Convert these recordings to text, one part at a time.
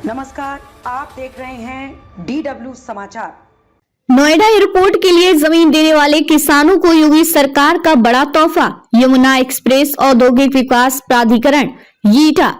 नमस्कार, आप देख रहे हैं DW समाचार। नोएडा एयरपोर्ट के लिए जमीन देने वाले किसानों को योगी सरकार का बड़ा तोहफा। यमुना एक्सप्रेस औद्योगिक विकास प्राधिकरण यीटा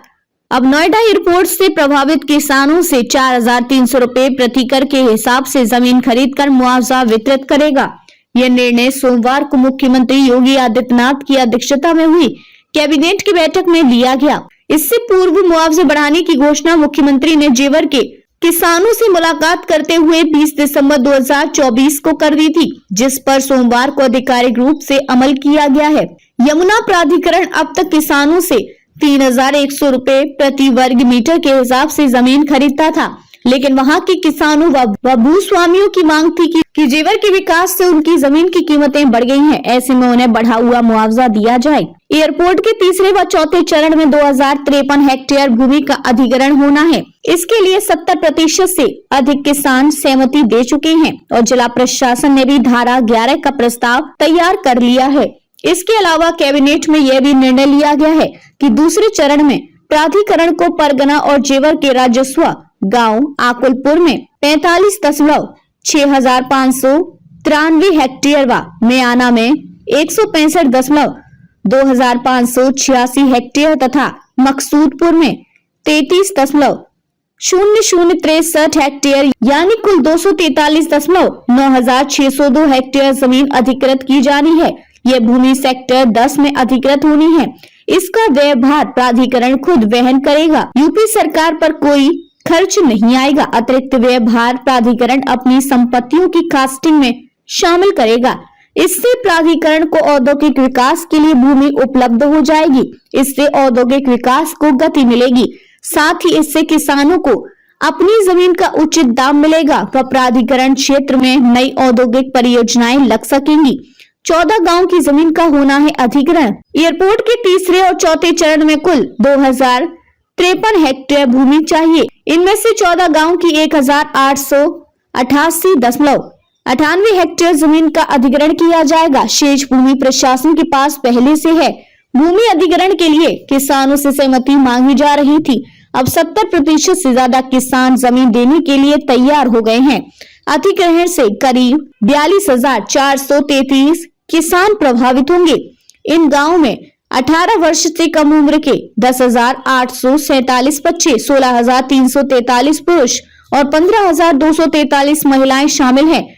अब नोएडा एयरपोर्ट से प्रभावित किसानों से 4,300 रुपए प्रति एकड़ के हिसाब से जमीन खरीदकर मुआवजा वितरित करेगा। यह निर्णय सोमवार को मुख्यमंत्री योगी आदित्यनाथ की अध्यक्षता में हुई कैबिनेट की बैठक में लिया गया। इससे पूर्व मुआवजे बढ़ाने की घोषणा मुख्यमंत्री ने जेवर के किसानों से मुलाकात करते हुए 20 दिसंबर 2024 को कर दी थी, जिस पर सोमवार को आधिकारिक रूप से अमल किया गया है। यमुना प्राधिकरण अब तक किसानों से 3,100 रुपए प्रति वर्ग मीटर के हिसाब से जमीन खरीदता था, लेकिन वहां के किसानों व भूस्वामियों की मांग थी कि जेवर के विकास से उनकी जमीन की कीमतें बढ़ गई हैं, ऐसे में उन्हें बढ़ा हुआ मुआवजा दिया जाए। एयरपोर्ट के तीसरे व चौथे चरण में 2053 हेक्टेयर भूमि का अधिग्रहण होना है। इसके लिए 70% से अधिक किसान सहमति दे चुके हैं और जिला प्रशासन ने भी धारा 11 का प्रस्ताव तैयार कर लिया है। इसके अलावा कैबिनेट में यह भी निर्णय लिया गया है कि दूसरे चरण में प्राधिकरण को परगना और जेवर के राजस्व गांव आकुलपुर में 45,6593 हेक्टेयर व म्याना में 165,2586 हेक्टेयर तथा मकसूदपुर में 33,0063 हेक्टेयर यानी कुल 243,9602 हेक्टेयर जमीन अधिकृत की जानी है। यह भूमि सेक्टर 10 में अधिकृत होनी है। इसका व्ययभार प्राधिकरण खुद वहन करेगा। यूपी सरकार पर कोई खर्च नहीं आएगा। अतिरिक्त व्यय भार प्राधिकरण अपनी संपत्तियों की कास्टिंग में शामिल करेगा। इससे प्राधिकरण को औद्योगिक विकास के लिए भूमि उपलब्ध हो जाएगी। इससे औद्योगिक विकास को गति मिलेगी। साथ ही इससे किसानों को अपनी जमीन का उचित दाम मिलेगा व प्राधिकरण क्षेत्र में नई औद्योगिक परियोजनाएं लग सकेंगी। 14 गांव की जमीन का होना है अधिग्रहण। एयरपोर्ट के तीसरे और चौथे चरण में कुल 2,053 हेक्टेयर भूमि चाहिए। इनमें से 14 गांव की 1,888.98 हेक्टेयर जमीन का अधिग्रहण किया जाएगा। शेष भूमि प्रशासन के पास पहले से है। भूमि अधिग्रहण के लिए किसानों से सहमति मांगी जा रही थी। अब 70% से ज्यादा किसान जमीन देने के लिए तैयार हो गए हैं। अधिग्रहण से करीब 42,433 किसान प्रभावित होंगे। इन गाँव में 18 वर्ष से कम उम्र के 10,847 बच्चे, 16,343 पुरुष और 15,243 महिलाएं शामिल हैं।